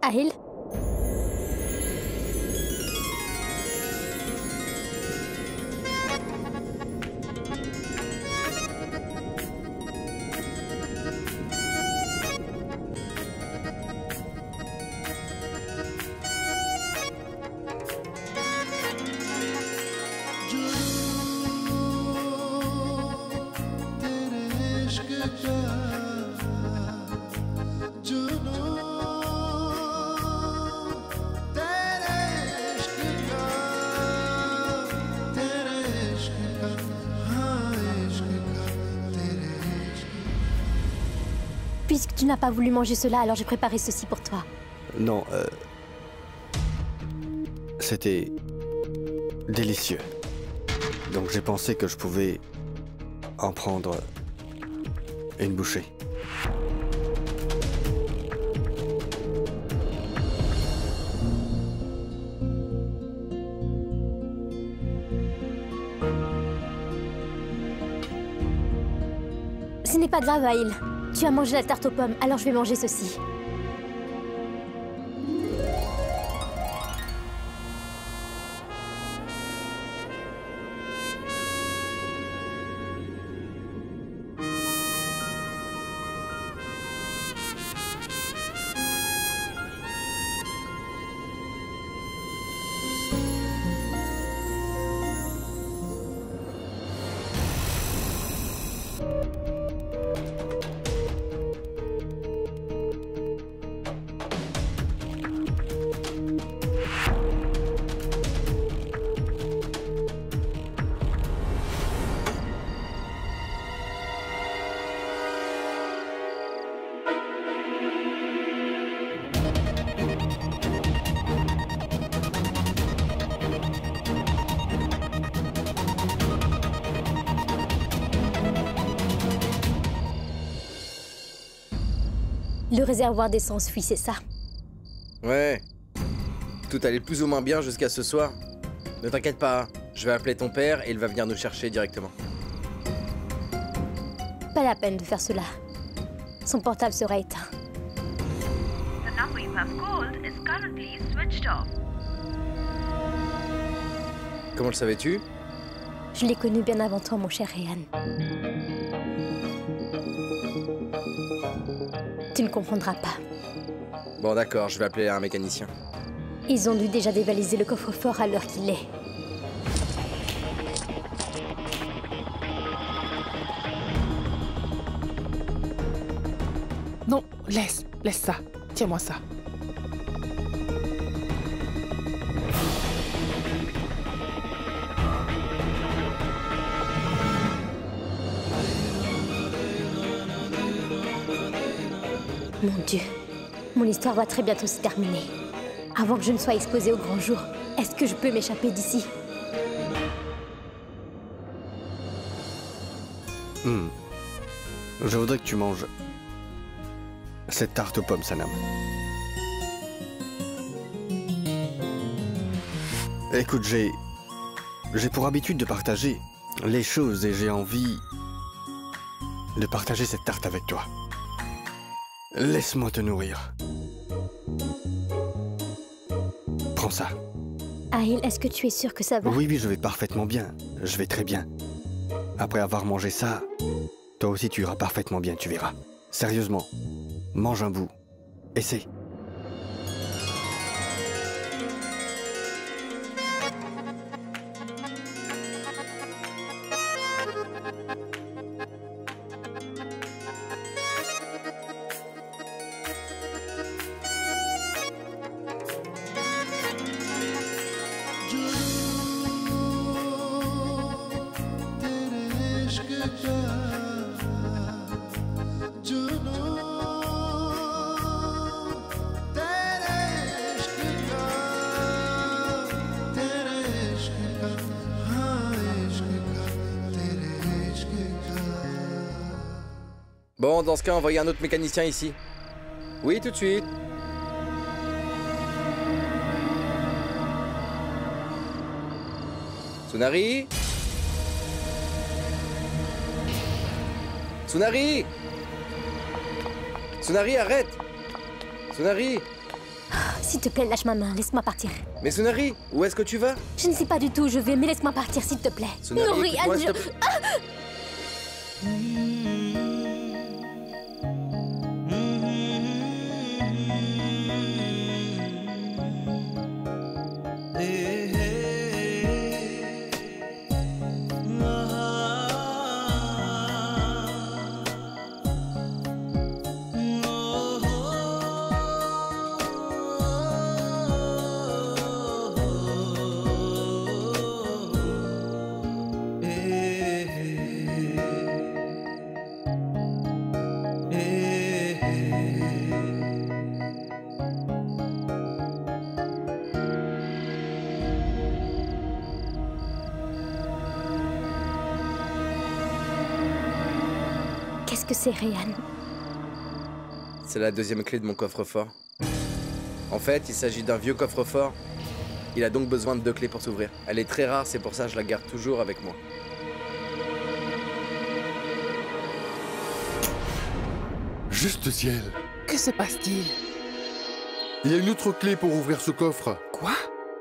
Ahil? Puisque tu n'as pas voulu manger cela, alors j'ai préparé ceci pour toi. Non, c'était délicieux. Donc j'ai pensé que je pouvais en prendre une bouchée. Ce n'est pas grave, Ahil. Tu as mangé la tarte aux pommes, alors je vais manger ceci. Le réservoir d'essence fuit, c'est ça? Ouais. Tout allait plus ou moins bien jusqu'à ce soir. Ne t'inquiète pas, je vais appeler ton père et il va venir nous chercher directement. Pas la peine de faire cela. Son portable sera éteint. The number you have called is currently switched off. Comment le savais-tu? Je l'ai connu bien avant toi, mon cher Ryan. Tu ne comprendras pas. Bon d'accord, je vais appeler un mécanicien. Ils ont dû déjà dévaliser le coffre-fort à l'heure qu'il est. Non, laisse ça. Tiens-moi ça. Mon Dieu, mon histoire va très bientôt se terminer. Avant que je ne sois exposée au grand jour, est-ce que je peux m'échapper d'ici? Je voudrais que tu manges cette tarte aux pommes, Sanam. Écoute, j'ai pour habitude de partager les choses et j'ai envie de partager cette tarte avec toi. Laisse-moi te nourrir. Prends ça. Ahil, est-ce que tu es sûr que ça va? Oui, je vais parfaitement bien. Je vais très bien. Après avoir mangé ça, toi aussi tu iras parfaitement bien, tu verras. Sérieusement, mange un bout. Essaie. Bon, dans ce cas, envoyez un autre mécanicien ici. Oui, tout de suite. Sunari? Tsunari! Tsunari, arrête! Tsunari! S'il te plaît, lâche ma main, laisse-moi partir. Mais Tsunari, où est-ce que tu vas? Je ne sais pas du tout où je vais, mais laisse-moi partir, s'il te plaît. Tsunari, non, écoute-moi, Ryan, s'il te plaît. Qu'est-ce que c'est, Ryan? C'est la deuxième clé de mon coffre-fort. En fait, il s'agit d'un vieux coffre-fort. Il a donc besoin de 2 clés pour s'ouvrir. Elle est très rare, c'est pour ça que je la garde toujours avec moi. Juste ciel. Que se passe-t-il? Il y a une autre clé pour ouvrir ce coffre. Quoi?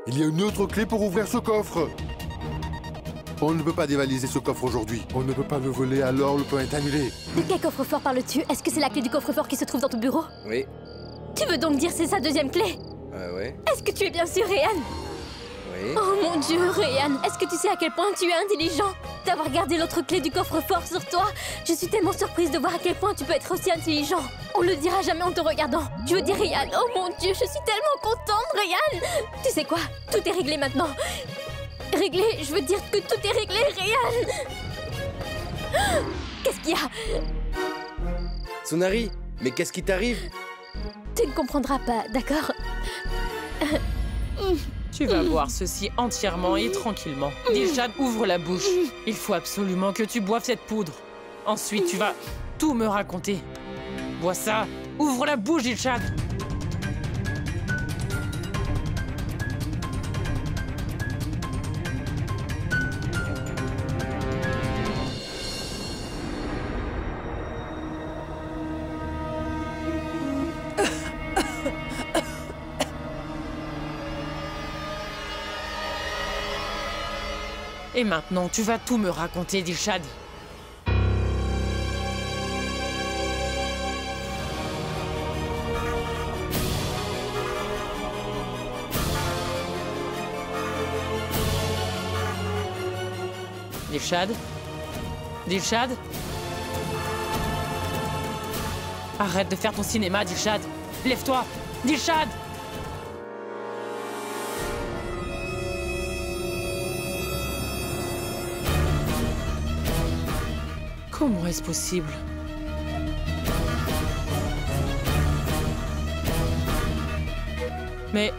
Il y a une autre clé pour ouvrir ce coffre. On ne peut pas dévaliser ce coffre aujourd'hui. On ne peut pas le voler, alors le plan est annulé. De quel coffre-fort parles-tu? Est-ce que c'est la clé du coffre-fort qui se trouve dans ton bureau? Oui. Tu veux donc dire c'est sa deuxième clé? Ouais. Est-ce que tu es bien sûr, Ryan? Oui. Oh mon Dieu, Ryan, est-ce que tu sais à quel point tu es intelligent d'avoir gardé l'autre clé du coffre-fort sur toi? Je suis tellement surprise de voir à quel point tu peux être aussi intelligent. On le dira jamais en te regardant. Je veux dire, Ryan, oh mon Dieu, je suis tellement contente, Ryan. Tu sais quoi? Tout est réglé maintenant. Réglé, je veux dire que tout est réglé, Ryan. Qu'est-ce qu'il y a? Tsunari, mais qu'est-ce qui t'arrive? Tu ne comprendras pas, d'accord? Tu vas boire ceci entièrement et tranquillement. Dilshad, ouvre la bouche. Il faut absolument que tu boives cette poudre. Ensuite, tu vas tout me raconter. Bois ça. Ouvre la bouche, Dilshad. Et maintenant, tu vas tout me raconter, Dilshad. Dilshad? Dilshad? Arrête de faire ton cinéma, Dilshad. Lève-toi, Dilshad! Comment est-ce possible? Mais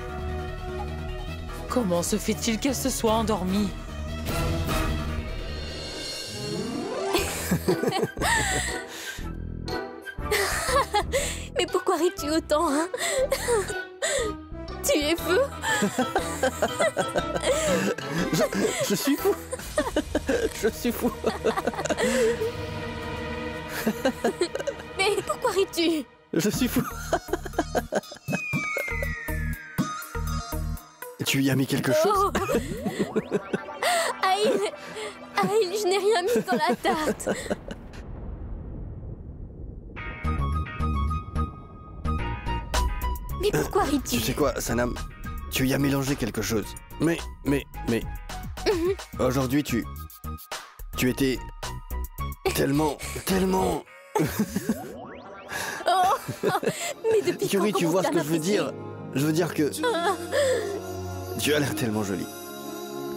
comment se fait-il qu'elle se soit endormie? Mais pourquoi ris-tu autant, hein? Tu es fou? Je suis fou. Je suis fou. Mais pourquoi ris-tu? Je suis fou. Tu y as mis quelque chose? Oh. Aïe, je n'ai rien mis dans la tarte. Mais pourquoi ris-tu? Tu sais quoi, Sanam? Tu y as mélangé quelque chose. Mais... Aujourd'hui, tu étais... tellement... Oh, mais depuis quand Yuri, tu vois ce que je veux m'apprécier? dire? Je veux dire que... Tu as l'air tellement jolie.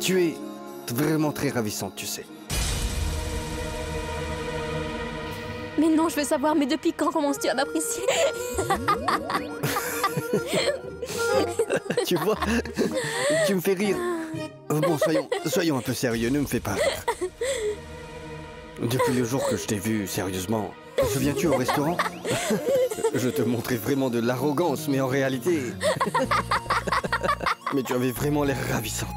Tu es vraiment très ravissante, tu sais. Mais non, je veux savoir, mais depuis quand commences-tu à m'apprécier? Tu vois? Tu me fais rire. Bon, soyons un peu sérieux, ne me fais pas rire. Depuis le jour que je t'ai vu, sérieusement, te souviens-tu au restaurant? Je te montrais vraiment de l'arrogance, mais en réalité... Mais tu avais vraiment l'air ravissante.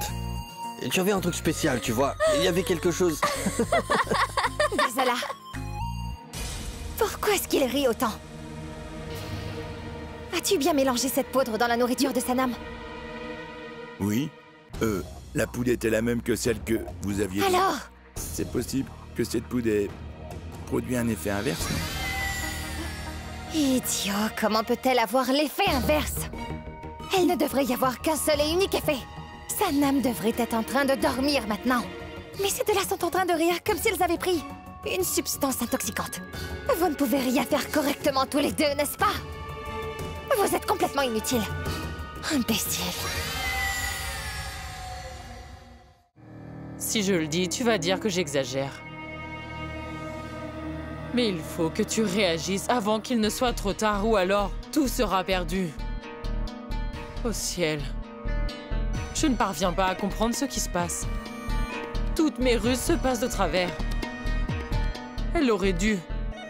Et tu avais un truc spécial, tu vois. Il y avait quelque chose... Gazala. Pourquoi est-ce qu'il rit autant? As-tu bien mélangé cette poudre dans la nourriture de Sanam? Oui. La poudre était la même que celle que vous aviez... Alors? C'est possible que cette poudre ait produit un effet inverse, non? Idiot, comment peut-elle avoir l'effet inverse? Elle ne devrait y avoir qu'un seul et unique effet. Sanam devrait être en train de dormir maintenant. Mais ces deux-là sont en train de rire comme s'ils avaient pris une substance intoxicante. Vous ne pouvez rien faire correctement tous les deux, n'est-ce pas? Vous êtes complètement inutiles. Imbécile. Si je le dis, tu vas dire que j'exagère. Mais il faut que tu réagisses avant qu'il ne soit trop tard ou alors tout sera perdu. Au ciel. Je ne parviens pas à comprendre ce qui se passe. Toutes mes ruses se passent de travers. Elle aurait dû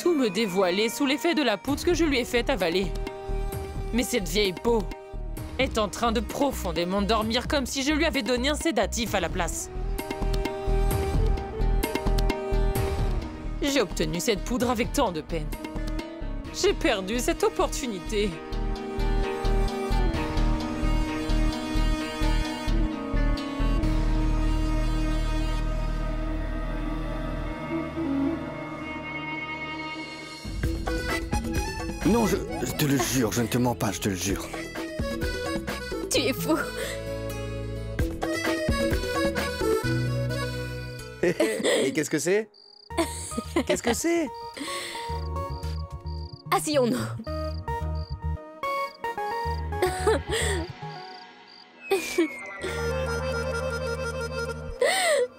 tout me dévoiler sous l'effet de la poudre que je lui ai fait avaler. Mais cette vieille peau est en train de profondément dormir comme si je lui avais donné un sédatif à la place. J'ai obtenu cette poudre avec tant de peine. J'ai perdu cette opportunité. Non, je te le jure, je ne te mens pas, je te le jure. Tu es fou. Et qu'est-ce que c'est? Qu'est-ce que c'est? Asseyons-nous.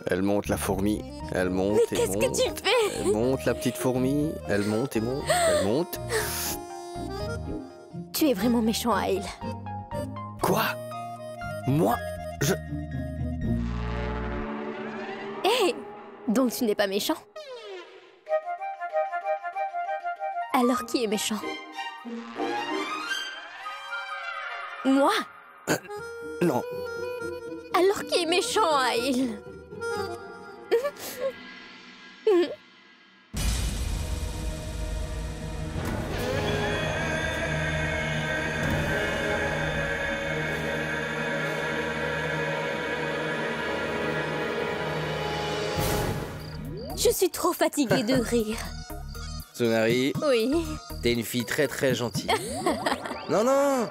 Elle monte la fourmi, elle monte Mais et qu'est-ce monte. que tu fais? Elle monte la petite fourmi, elle monte et monte, elle monte. Tu es vraiment méchant, Aïl. Quoi? Moi? Je... Hé! Donc tu n'es pas méchant? Alors qui est méchant? Moi? Non. Alors qui est méchant, Aïl? Je suis trop fatiguée de rire. Tsunari, Oui. t'es une fille très très gentille. Non, non!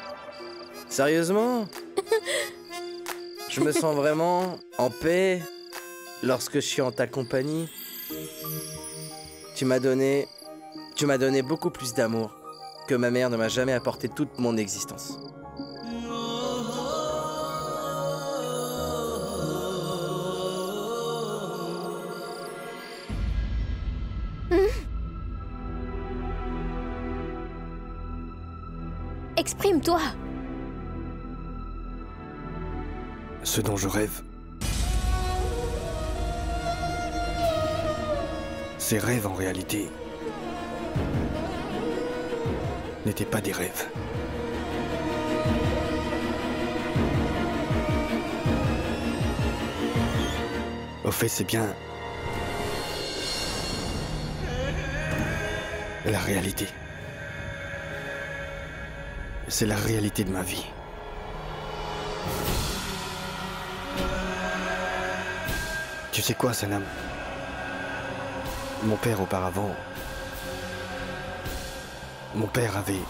Sérieusement? Je me sens vraiment en paix lorsque je suis en ta compagnie. Tu m'as donné beaucoup plus d'amour que ma mère ne m'a jamais apporté toute mon existence. Exprime-toi. Ce dont je rêve. Ces rêves, en réalité, n'étaient pas des rêves. Au fait, c'est bien la réalité. C'est la réalité de ma vie. Tu sais quoi, Sanam? Mon père, auparavant... Mon père avait...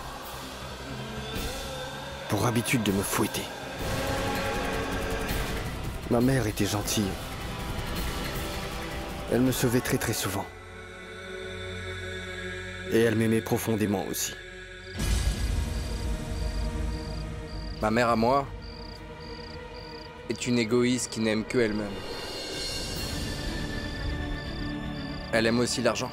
pour habitude de me fouetter. Ma mère était gentille. Elle me sauvait très très souvent. Et elle m'aimait profondément aussi. Ma mère à moi est une égoïste qui n'aime que elle-même. Elle aime aussi l'argent.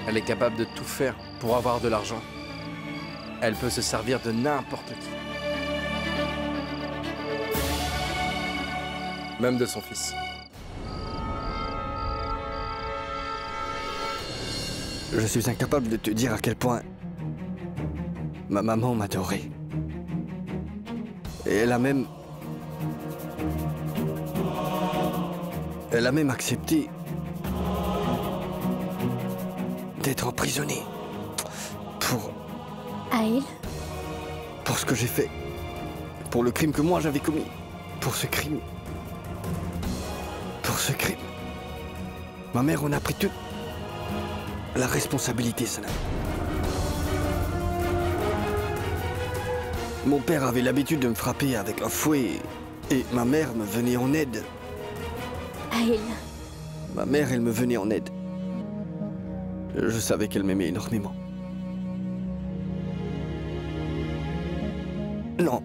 Elle est capable de tout faire pour avoir de l'argent. Elle peut se servir de n'importe qui. Même de son fils. Je suis incapable de te dire à quel point ma maman m'adorait. Et elle a même accepté d'être emprisonné. Aïl, Pour ce que j'ai fait. Pour le crime que moi j'avais commis. Pour ce crime. Ma mère en a pris toute la responsabilité, Sanam. Mon père avait l'habitude de me frapper avec un fouet et ma mère me venait en aide. Aïl, Ma mère, elle me venait en aide. Je savais qu'elle m'aimait énormément. Non.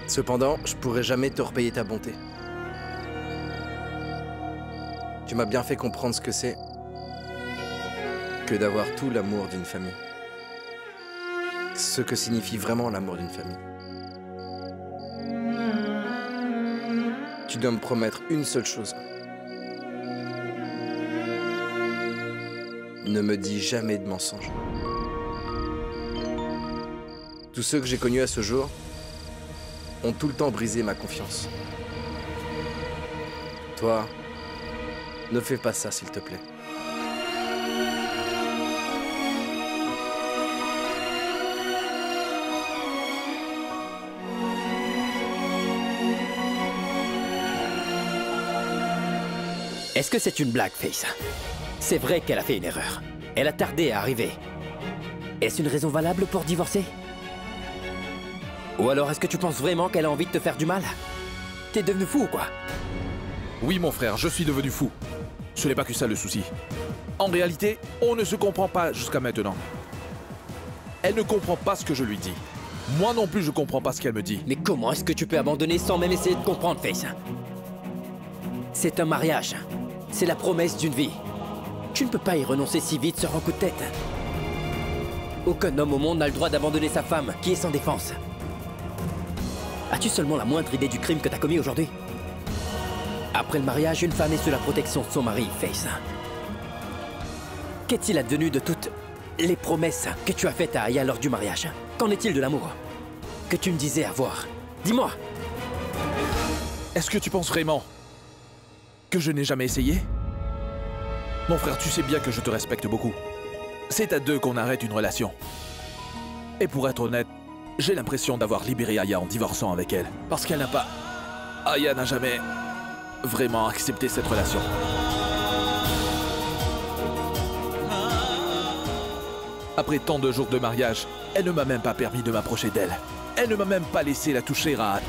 Cependant, je pourrai jamais te repayer ta bonté. Tu m'as bien fait comprendre ce que c'est que d'avoir tout l'amour d'une famille. Ce que signifie vraiment l'amour d'une famille. Tu dois me promettre une seule chose. Ne me dis jamais de mensonges. Tous ceux que j'ai connus à ce jour ont tout le temps brisé ma confiance. Toi, ne fais pas ça, s'il te plaît. Est-ce que c'est une blague, Face? C'est vrai qu'elle a fait une erreur. Elle a tardé à arriver. Est-ce une raison valable pour divorcer? Ou alors est-ce que tu penses vraiment qu'elle a envie de te faire du mal? T'es devenu fou ou quoi? Oui, mon frère, je suis devenu fou. Ce n'est pas que ça le souci. En réalité, on ne se comprend pas jusqu'à maintenant. Elle ne comprend pas ce que je lui dis. Moi non plus, je comprends pas ce qu'elle me dit. Mais comment est-ce que tu peux abandonner sans même essayer de comprendre, Face? C'est un mariage. C'est la promesse d'une vie. Tu ne peux pas y renoncer si vite sur un coup de tête. Aucun homme au monde n'a le droit d'abandonner sa femme, qui est sans défense. As-tu seulement la moindre idée du crime que t'as commis aujourd'hui? Après le mariage, une femme est sous la protection de son mari, Face. Qu'est-il advenu de toutes les promesses que tu as faites à Aya lors du mariage? Qu'en est-il de l'amour que tu me disais avoir? Dis-moi! Est-ce que tu penses vraiment que je n'ai jamais essayé? Mon frère, tu sais bien que je te respecte beaucoup. C'est à deux qu'on arrête une relation. Et pour être honnête, j'ai l'impression d'avoir libéré Aya en divorçant avec elle. Parce qu'elle n'a pas... Aya n'a jamais vraiment accepté cette relation. Après tant de jours de mariage, elle ne m'a même pas permis de m'approcher d'elle. Elle ne m'a même pas laissé la toucher à...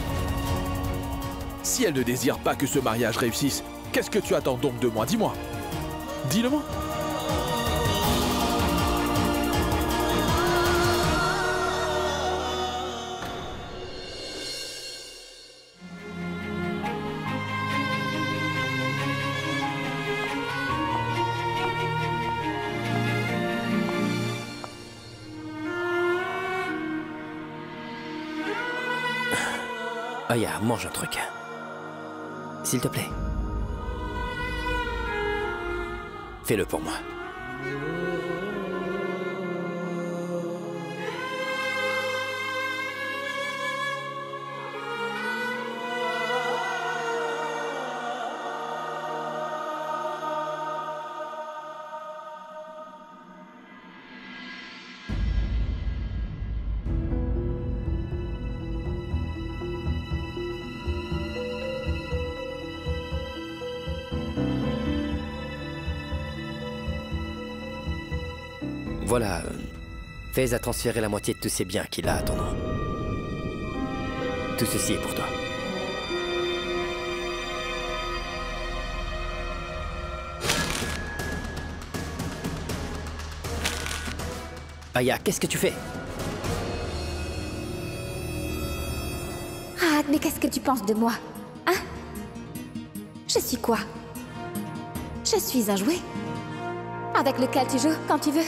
Si elle ne désire pas que ce mariage réussisse, qu'est-ce que tu attends donc de moi? Dis-moi. Dis-le-moi. Aya, mange un truc. S'il te plaît. Fais-le pour moi. Voilà, Faiz a transféré la moitié de tous ses biens qu'il a à ton nom. Tout ceci est pour toi. Aya, qu'est-ce que tu fais? Ah, mais qu'est-ce que tu penses de moi? Hein? Je suis quoi? Je suis un jouet avec lequel tu joues quand tu veux.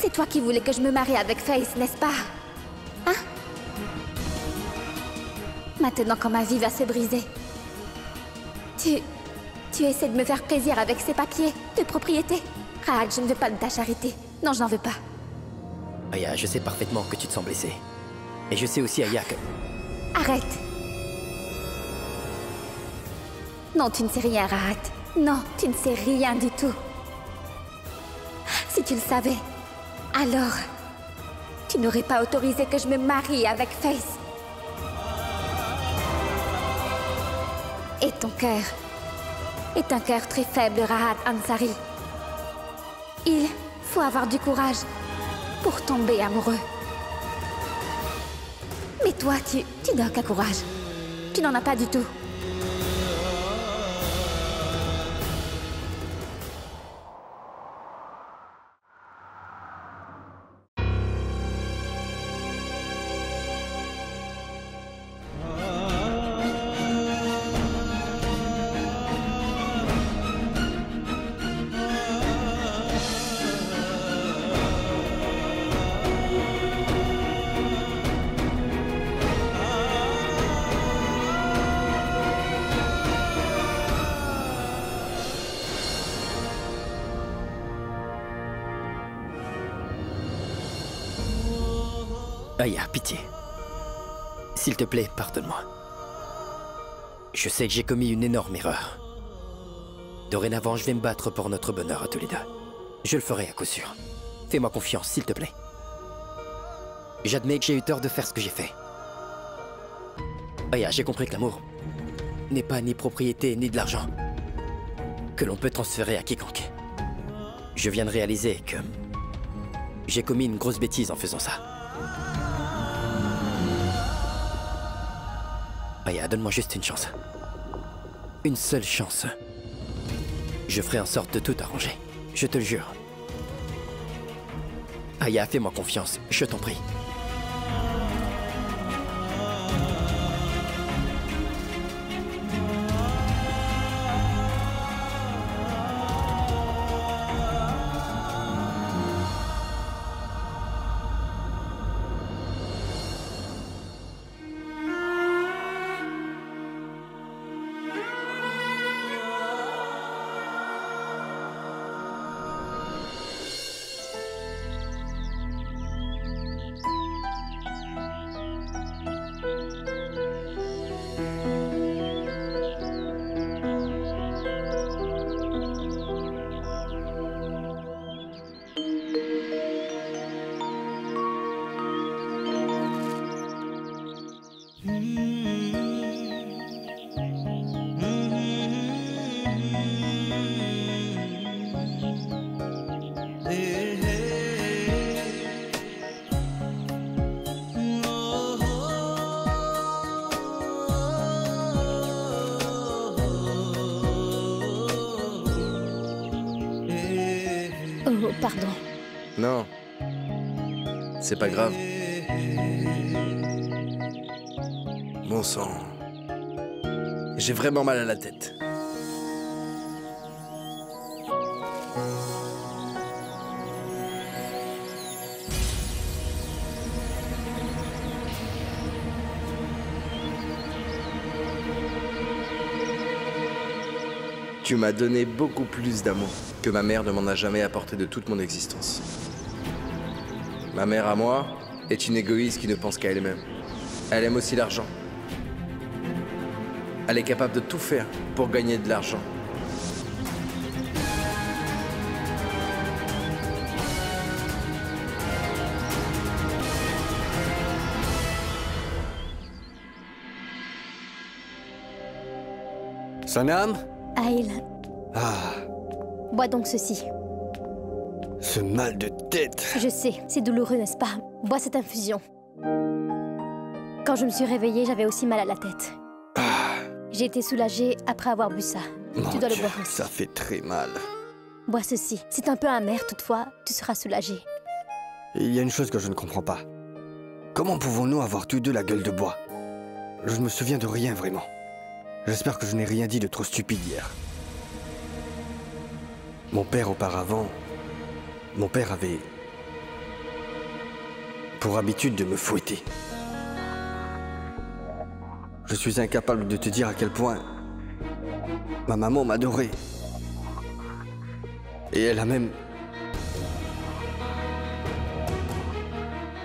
C'est toi qui voulais que je me marie avec Face, n'est-ce pas? Hein? Maintenant, quand ma vie va se briser, tu essaies de me faire plaisir avec ces papiers de propriété. Raad, je ne veux pas de ta charité. Non, je n'en veux pas. Aya, je sais parfaitement que tu te sens blessée. Et je sais aussi, Aya, que... Arrête. Non, tu ne sais rien, Rahat. Non, tu ne sais rien du tout. Si tu le savais, alors... tu n'aurais pas autorisé que je me marie avec Face. Et ton cœur est un cœur très faible, Rahat Ansari. Il faut avoir du courage pour tomber amoureux. Mais toi, tu n'as aucun courage. Tu n'en as pas du tout. Aya, pitié. S'il te plaît, pardonne-moi. Je sais que j'ai commis une énorme erreur. Dorénavant, je vais me battre pour notre bonheur à tous les deux. Je le ferai à coup sûr. Fais-moi confiance, s'il te plaît. J'admets que j'ai eu tort de faire ce que j'ai fait. Aya, j'ai compris que l'amour n'est pas ni propriété ni de l'argent que l'on peut transférer à quiconque. Je viens de réaliser que j'ai commis une grosse bêtise en faisant ça. Aya, donne-moi juste une chance. Une seule chance. Je ferai en sorte de tout arranger. Je te le jure. Aya, fais-moi confiance, je t'en prie. Oh, pardon. Non. C'est pas grave. Bon sang. J'ai vraiment mal à la tête. Tu m'as donné beaucoup plus d'amour que ma mère ne m'en a jamais apporté de toute mon existence. Ma mère à moi est une égoïste qui ne pense qu'à elle-même. Elle aime aussi l'argent. Elle est capable de tout faire pour gagner de l'argent. Sanam? Aïl, Ah, bois donc ceci. ce mal de tête. Je sais, c'est douloureux, n'est-ce pas? Bois cette infusion. Quand je me suis réveillée, j'avais aussi mal à la tête. J'ai été soulagée après avoir bu ça. Mon Tu dois le Dieu, boire aussi. ça fait très mal. Bois ceci. C'est un peu amer, toutefois, tu seras soulagée. Et il y a une chose que je ne comprends pas. Comment pouvons-nous avoir tous deux la gueule de bois? Je ne me souviens de rien vraiment. J'espère que je n'ai rien dit de trop stupide hier. Mon père auparavant... Mon père avait... pour habitude de me fouetter. Je suis incapable de te dire à quel point... ma maman m'adorait. Et elle a même...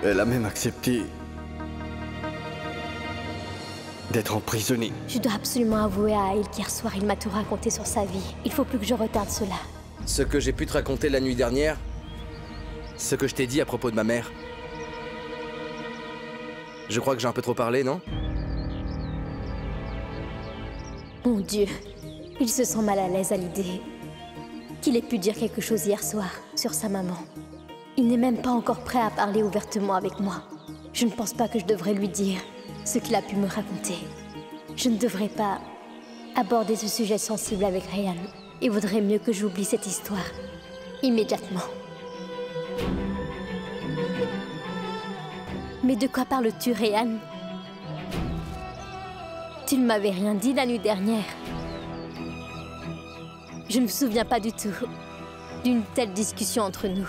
Elle a même accepté d'être emprisonné. Je dois absolument avouer à Aïl qu'hier soir, il m'a tout raconté sur sa vie. Il faut plus que je retarde cela. Ce que j'ai pu te raconter la nuit dernière, ce que je t'ai dit à propos de ma mère. Je crois que j'ai un peu trop parlé, non? Mon Dieu, il se sent mal à l'aise à l'idée qu'il ait pu dire quelque chose hier soir sur sa maman. Il n'est même pas encore prêt à parler ouvertement avec moi. Je ne pense pas que je devrais lui dire ce qu'il a pu me raconter. Je ne devrais pas aborder ce sujet sensible avec Ryan. Il vaudrait mieux que j'oublie cette histoire immédiatement. Mais de quoi parles-tu, Ryan? Tu ne m'avais rien dit la nuit dernière. Je ne me souviens pas du tout d'une telle discussion entre nous.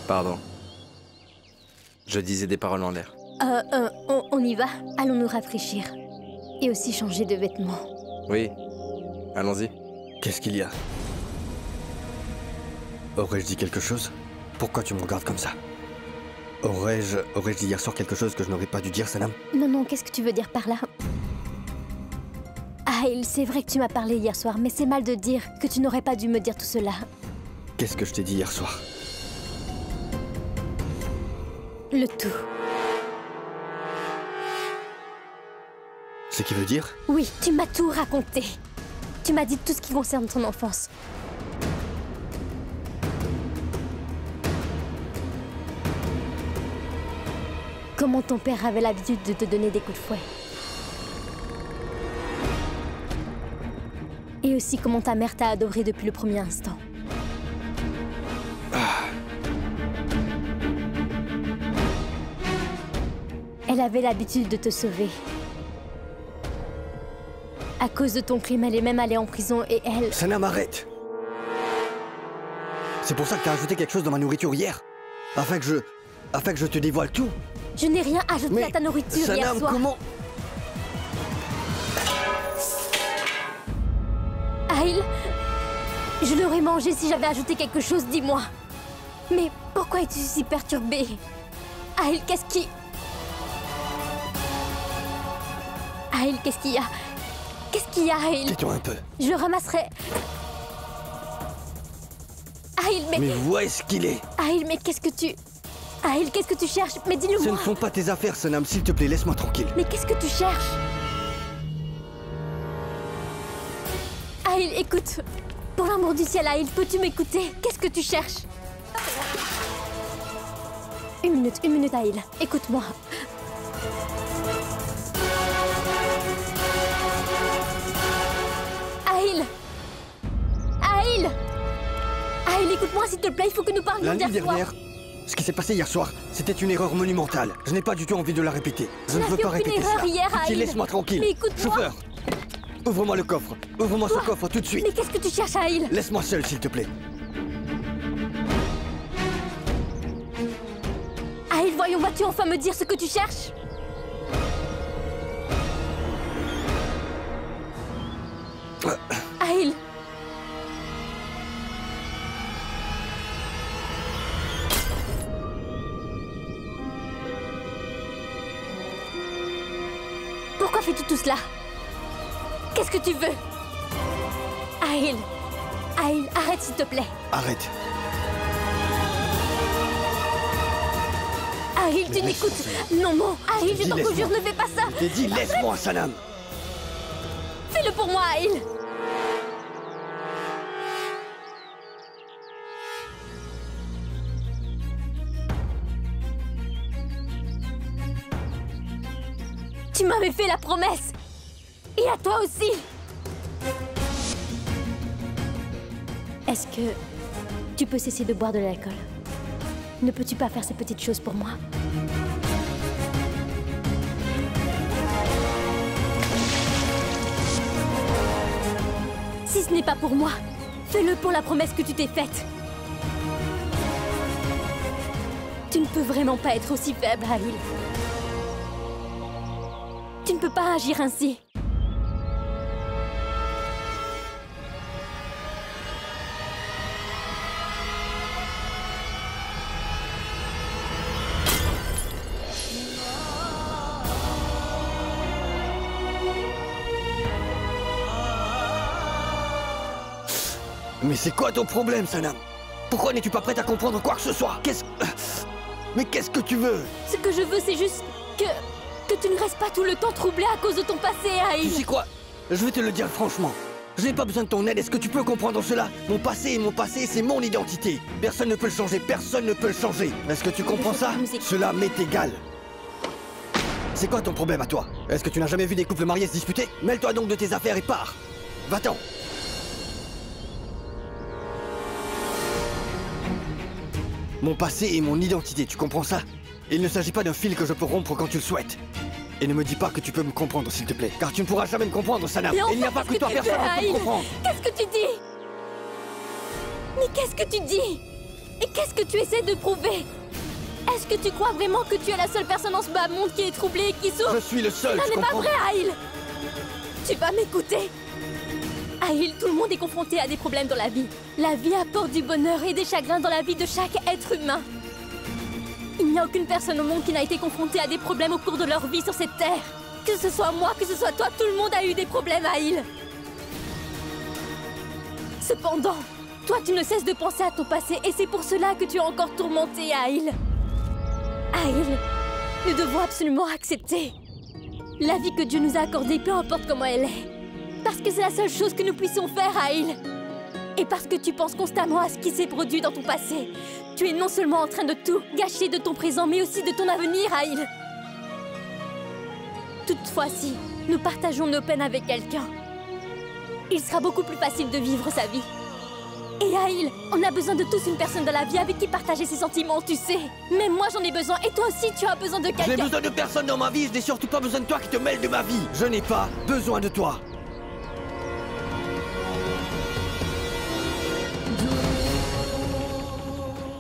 Pardon. Je disais des paroles en l'air. On y va? Allons nous rafraîchir. Et aussi changer de vêtements. Oui. Allons-y. Qu'est-ce qu'il y a? Aurais-je dit quelque chose? Pourquoi tu me regardes comme ça? Aurais-je dit hier soir quelque chose que je n'aurais pas dû dire, Sanam? Non, qu'est-ce que tu veux dire par là? Aïl, c'est vrai que tu m'as parlé hier soir, mais c'est mal de dire que tu n'aurais pas dû me dire tout cela. Qu'est-ce que je t'ai dit hier soir? Le tout. Ce qui veut dire? Oui, tu m'as tout raconté. Tu m'as dit tout ce qui concerne ton enfance. Comment ton père avait l'habitude de te donner des coups de fouet. Et aussi comment ta mère t'a adoré depuis le premier instant. Elle avait l'habitude de te sauver. À cause de ton crime, elle est même allée en prison et elle... Sanam, arrête! C'est pour ça que t'as ajouté quelque chose dans ma nourriture hier? Afin que je te dévoile tout? Je n'ai rien ajouté à ta nourriture Sanam, hier soir. Comment? Aïl, je l'aurais mangé si j'avais ajouté quelque chose, dis-moi. Mais pourquoi es-tu si perturbée? Aïl, qu'est-ce qui... Aïl, qu'est-ce qu'il y a? Qu'est-ce qu'il y a, Aïl? Tais-toi un peu. Je le ramasserai. Aïl, mais... Mais où est-ce qu'il est? Aïl, mais qu'est-ce que tu... Aïl, qu'est-ce que tu cherches? Mais dis-le-moi. Ce ne sont pas tes affaires, Sanam. S'il te plaît, laisse-moi tranquille. Mais qu'est-ce que tu cherches? Aïl, écoute. Pour l'amour du ciel, Aïl, peux-tu m'écouter? Qu'est-ce que tu cherches? Une minute, Aïl. Écoute-moi. Aïl! Aïl! Aïl, écoute-moi s'il te plaît, il faut que nous parlions La nuit d'hier soir. dernière, ce qui s'est passé hier soir, c'était une erreur monumentale. Je n'ai pas du tout envie de la répéter. Je ne veux pas répéter erreur ça. hier, Pitié, Aïl. laisse-moi tranquille. Mais écoute-moi. Chauffeur, ouvre-moi le coffre. Ouvre-moi ce coffre tout de suite. Mais qu'est-ce que tu cherches, Aïl? Laisse-moi seul, s'il te plaît. Aïl, voyons, vas-tu enfin me dire ce que tu cherches? Aïl! Pourquoi fais-tu tout cela? Qu'est-ce que tu veux? Aïl! Aïl, arrête s'il te plaît. Arrête. Aïl, tu n'écoutes... Non, Aïl, je t'en conjure, ne fais pas ça. Je t'ai dit, laisse-moi, Sanam. Fais-le pour moi, Aïl. Tu m'avais fait la promesse. Et à toi aussi. Est-ce que tu peux cesser de boire de l'alcool? Ne peux-tu pas faire ces petites choses pour moi? Si ce n'est pas pour moi, fais-le pour la promesse que tu t'es faite. Tu ne peux vraiment pas être aussi faible, Aïl. Tu ne peux pas agir ainsi. Mais c'est quoi ton problème, Sanam? Pourquoi n'es-tu pas prête à comprendre quoi que ce soit? Mais qu'est-ce que tu veux? Ce que je veux, c'est juste que tu ne restes pas tout le temps troublé à cause de ton passé, Aïl. Tu sais quoi? Je vais te le dire franchement. Je n'ai pas besoin de ton aide, est-ce que tu peux comprendre cela? Mon passé, c'est mon identité. Personne ne peut le changer, personne ne peut le changer. Est-ce que tu comprends ça? Cela m'est égal. C'est quoi ton problème à toi? Est-ce que tu n'as jamais vu des couples mariés se disputer? Mêle-toi donc de tes affaires et pars. Va-t'en. Mon passé est mon identité, tu comprends ça? Il ne s'agit pas d'un fil que je peux rompre quand tu le souhaites. Et ne me dis pas que tu peux me comprendre, s'il te plaît. Car tu ne pourras jamais me comprendre, Sanam. Il n'y a pas que toi, personne ne peut me comprendre. Qu'est-ce que tu dis? Mais qu'est-ce que tu dis? Et qu'est-ce que tu essaies de prouver? Est-ce que tu crois vraiment que tu es la seule personne en ce bas monde qui est troublée et qui souffre? Je suis le seul, Ce n'est pas vrai, Aïl. Tu vas m'écouter. Aïl, tout le monde est confronté à des problèmes dans la vie. La vie apporte du bonheur et des chagrins dans la vie de chaque être humain. Il n'y a aucune personne au monde qui n'a été confrontée à des problèmes au cours de leur vie sur cette terre. Que ce soit moi, que ce soit toi, tout le monde a eu des problèmes, Aïl. Cependant, toi, tu ne cesses de penser à ton passé et c'est pour cela que tu es encore tourmenté, Aïl. Aïl, nous devons absolument accepter la vie que Dieu nous a accordée, peu importe comment elle est. Parce que c'est la seule chose que nous puissions faire, Aïl. Et parce que tu penses constamment à ce qui s'est produit dans ton passé, tu es non seulement en train de tout gâcher de ton présent, mais aussi de ton avenir, Aïl. Toutefois, si nous partageons nos peines avec quelqu'un, il sera beaucoup plus facile de vivre sa vie. Et Aïl, on a besoin de tous une personne dans la vie avec qui partager ses sentiments, tu sais. Même moi, j'en ai besoin, et toi aussi, tu as besoin de quelqu'un. J'ai besoin de personne dans ma vie, je n'ai surtout pas besoin de toi qui te mêle de ma vie. Je n'ai pas besoin de toi.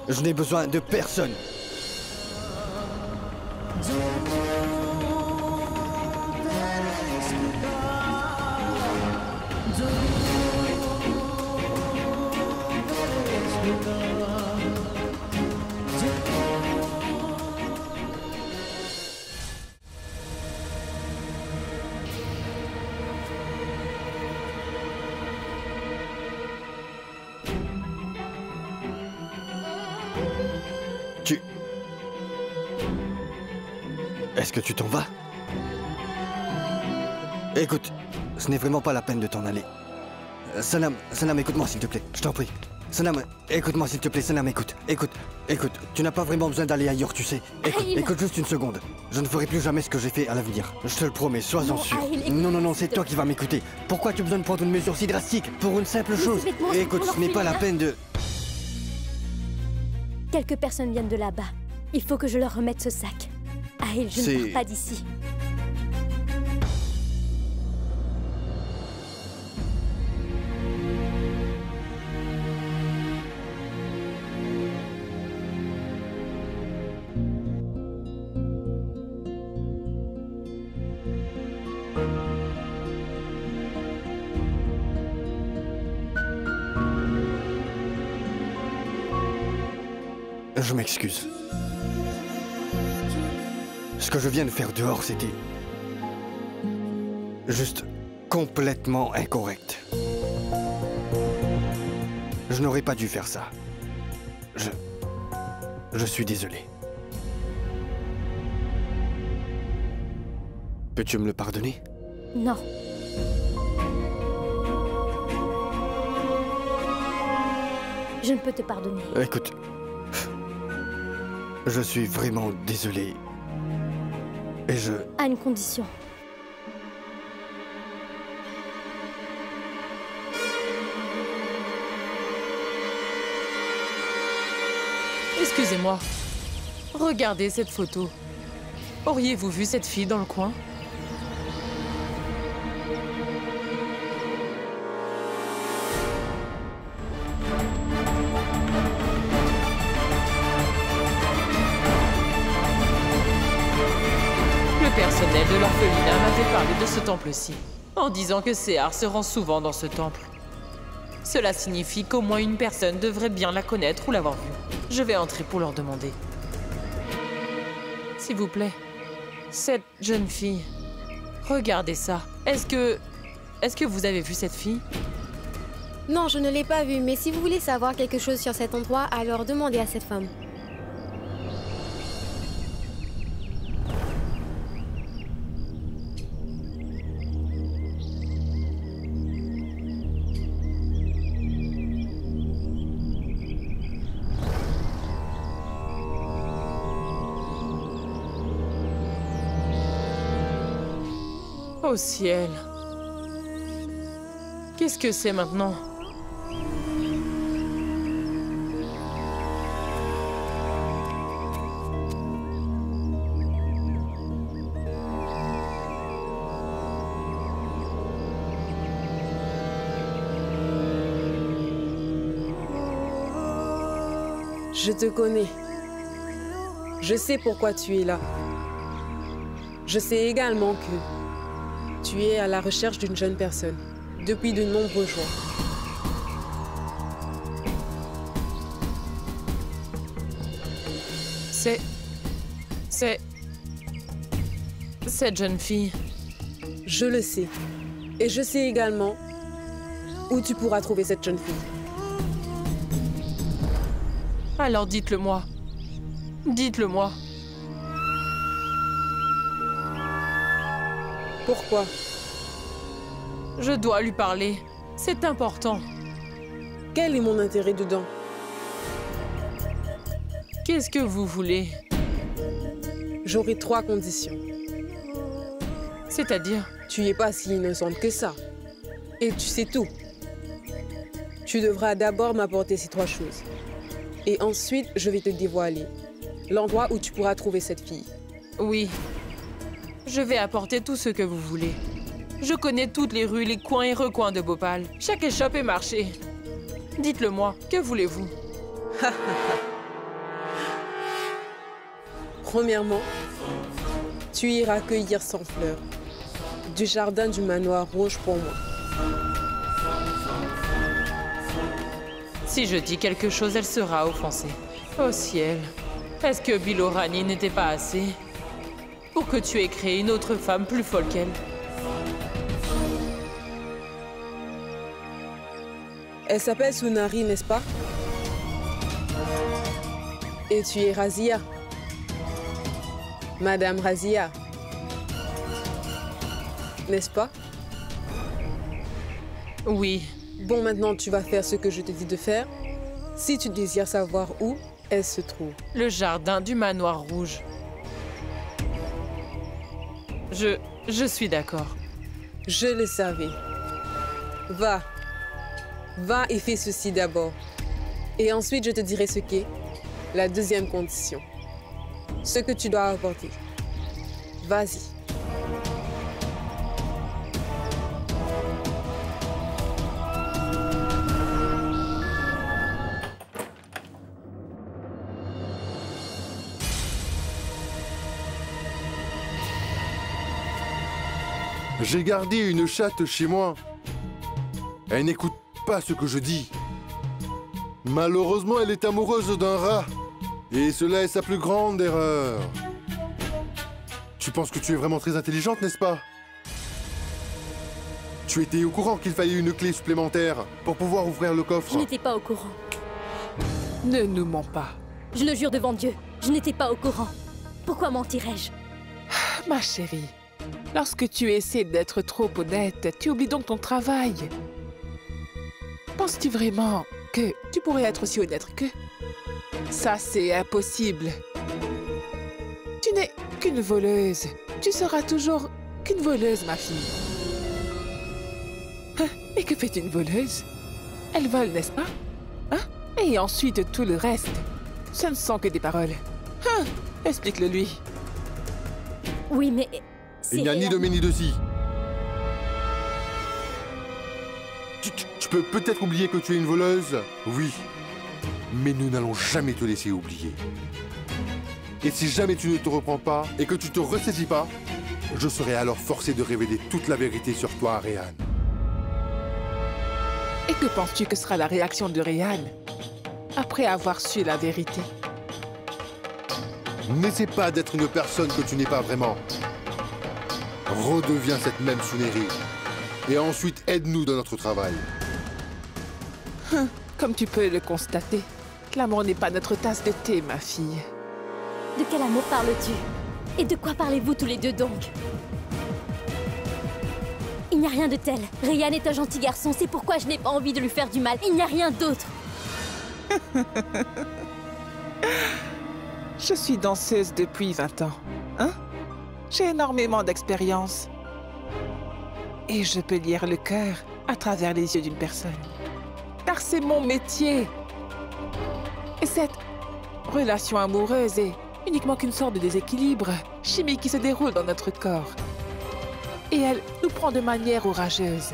Je n'ai besoin de personne. Est-ce que tu t'en vas? Écoute, ce n'est vraiment pas la peine de t'en aller. Sanam, écoute-moi s'il te plaît, je t'en prie. Sanam, écoute-moi s'il te plaît, Sanam, écoute, tu n'as pas vraiment besoin d'aller ailleurs, tu sais. Écoute juste une seconde. Je ne ferai plus jamais ce que j'ai fait à l'avenir. Je te le promets, sois-en sûr. Non, c'est toi qui vas m'écouter. Pourquoi tu as besoin de prendre une mesure si drastique? Pour une simple chose. Écoute, ce n'est pas la peine de... Quelques personnes viennent de là-bas. Il faut que je leur remette ce sac. Aïl, je ne pars pas d'ici. Je m'excuse. Ce que je viens de faire dehors, c'était... juste complètement incorrect. Je n'aurais pas dû faire ça. Je suis désolé. Peux-tu me le pardonner? Non. Je ne peux te pardonner. Écoute... je suis vraiment désolé. Et je... À une condition. Excusez-moi. Regardez cette photo. Auriez-vous vu cette fille dans le coin? Le personnel de l'orphelinat m'avait parlé de ce temple-ci, en disant que Séar se rend souvent dans ce temple. Cela signifie qu'au moins une personne devrait bien la connaître ou l'avoir vue. Je vais entrer pour leur demander. S'il vous plaît, cette jeune fille, regardez ça. Est-ce que vous avez vu cette fille? Non, je ne l'ai pas vu, mais si vous voulez savoir quelque chose sur cet endroit, alors demandez à cette femme. Oh ciel. Qu'est-ce que c'est maintenant? Je te connais. Je sais pourquoi tu es là. Je sais également que tu es à la recherche d'une jeune personne depuis de nombreux jours. C'est cette jeune fille. Je le sais. Et je sais également où tu pourras trouver cette jeune fille. Alors dites-le-moi. Dites-le-moi. Pourquoi? Je dois lui parler. C'est important. Quel est mon intérêt dedans? Qu'est-ce que vous voulez? J'aurai 3 conditions. C'est-à-dire? Tu n'es pas si innocente que ça. Et tu sais tout. Tu devras d'abord m'apporter ces 3 choses. Et ensuite, je vais te dévoiler l'endroit où tu pourras trouver cette fille. Oui. Je vais apporter tout ce que vous voulez. Je connais toutes les rues, les coins et recoins de Bhopal. Chaque échoppe est marché. Dites-le-moi, que voulez-vous? Premièrement, tu iras cueillir 100 fleurs du jardin du manoir rouge pour moi. Si je dis quelque chose, elle sera offensée. Oh ciel, est-ce que Bilorani n'était pas assez pour que tu aies créé une autre femme plus folle qu'elle? Elle s'appelle Sunari, n'est-ce pas? Et tu es Razia. Madame Razia. N'est-ce pas? Oui. Bon, maintenant, tu vas faire ce que je te dis de faire. Si tu désires savoir où elle se trouve. Le jardin du manoir rouge. Je suis d'accord. Je le savais. Va. Va et fais ceci d'abord. Et ensuite, je te dirai ce qu'est la deuxième condition. Ce que tu dois apporter. Vas-y. J'ai gardé une chatte chez moi. Elle n'écoute pas ce que je dis. Malheureusement, elle est amoureuse d'un rat. Et cela est sa plus grande erreur. Tu penses que tu es vraiment très intelligente, n'est-ce pas? Tu étais au courant qu'il fallait une clé supplémentaire pour pouvoir ouvrir le coffre? Je n'étais pas au courant. Ne nous mens pas. Je le jure devant Dieu, je n'étais pas au courant. Pourquoi mentirais-je? Ma chérie, lorsque tu essaies d'être trop honnête, tu oublies donc ton travail. Penses-tu vraiment que tu pourrais être aussi honnête qu'eux? Ça, c'est impossible. Tu n'es qu'une voleuse. Tu seras toujours qu'une voleuse, ma fille. Hein? Et que fait une voleuse? Elle vole, n'est-ce pas? Hein? Et ensuite, tout le reste. Ce ne sont que des paroles. Hein? Explique-le lui. Oui, mais... Il n'y a ni de mais ni de si. Tu peux peut-être oublier que tu es une voleuse, oui. Mais nous n'allons jamais te laisser oublier. Et si jamais tu ne te reprends pas et que tu te ressaisis pas, je serai alors forcé de révéler toute la vérité sur toi à Réan. Et que penses-tu que sera la réaction de Réan après avoir su la vérité? N'essaie pas d'être une personne que tu n'es pas vraiment. Redeviens cette même Suneri. Et ensuite, aide-nous dans notre travail. Comme tu peux le constater, l'amour n'est pas notre tasse de thé, ma fille. De quel amour parles-tu? Et de quoi parlez-vous tous les deux donc? Il n'y a rien de tel. Ryan est un gentil garçon, c'est pourquoi je n'ai pas envie de lui faire du mal. Il n'y a rien d'autre. Je suis danseuse depuis 20 ans, hein? J'ai énormément d'expérience. Et je peux lire le cœur à travers les yeux d'une personne. Car c'est mon métier. Et cette relation amoureuse est uniquement qu'une sorte de déséquilibre chimique qui se déroule dans notre corps. Et elle nous prend de manière orageuse.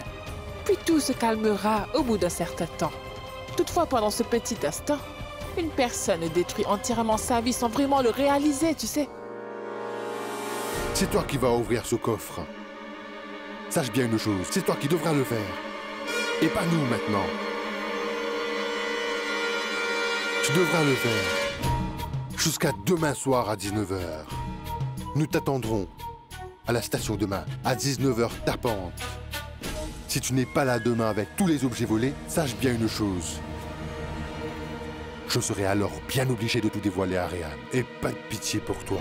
Puis tout se calmera au bout d'un certain temps. Toutefois, pendant ce petit instant, une personne détruit entièrement sa vie sans vraiment le réaliser, tu sais. C'est toi qui vas ouvrir ce coffre. Sache bien une chose, c'est toi qui devras le faire. Et pas nous maintenant. Tu devras le faire. Jusqu'à demain soir à 19h. Nous t'attendrons à la station demain, à 19h tapante. Si tu n'es pas là demain avec tous les objets volés, sache bien une chose. Je serai alors bien obligé de tout dévoiler à Ryan. Et pas de pitié pour toi.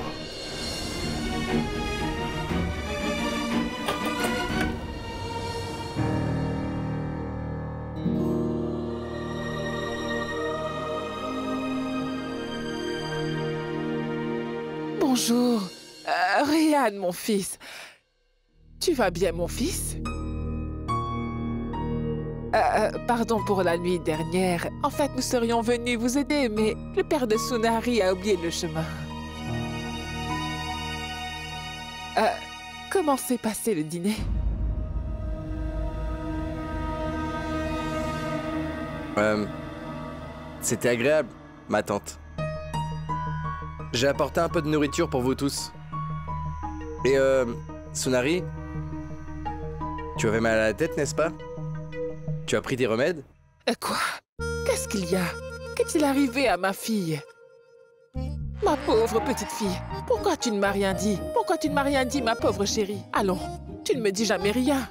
Bonjour. Ryan, mon fils. Tu vas bien, mon fils? Pardon pour la nuit dernière. En fait, nous serions venus vous aider, mais le père de Sunari a oublié le chemin. Comment s'est passé le dîner? C'était agréable, ma tante. J'ai apporté un peu de nourriture pour vous tous. Et Sunari, tu avais mal à la tête, n'est-ce pas? Tu as pris des remèdes? Quoi? Qu'est-ce qu'il y a? Qu'est-il arrivé à ma fille? Ma pauvre petite fille, pourquoi tu ne m'as rien dit? Pourquoi tu ne m'as rien dit, ma pauvre chérie? Allons, tu ne me dis jamais rien.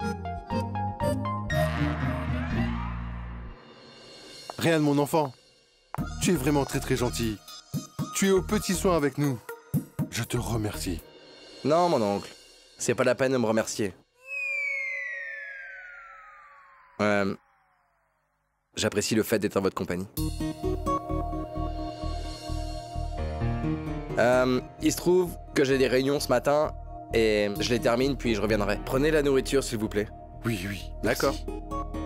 Ryan, mon enfant, tu es vraiment très très gentil. Tu es aux petits soins avec nous. Je te remercie. Non, mon oncle. C'est pas la peine de me remercier. J'apprécie le fait d'être en votre compagnie. Il se trouve que j'ai des réunions ce matin et je les termine puis je reviendrai. Prenez la nourriture, s'il vous plaît. Oui, oui. D'accord.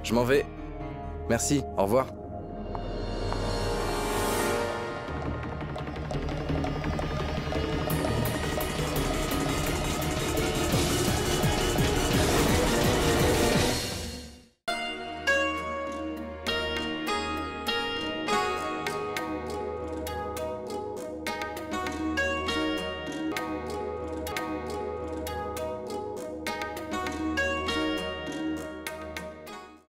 Je m'en vais. Merci. Au revoir.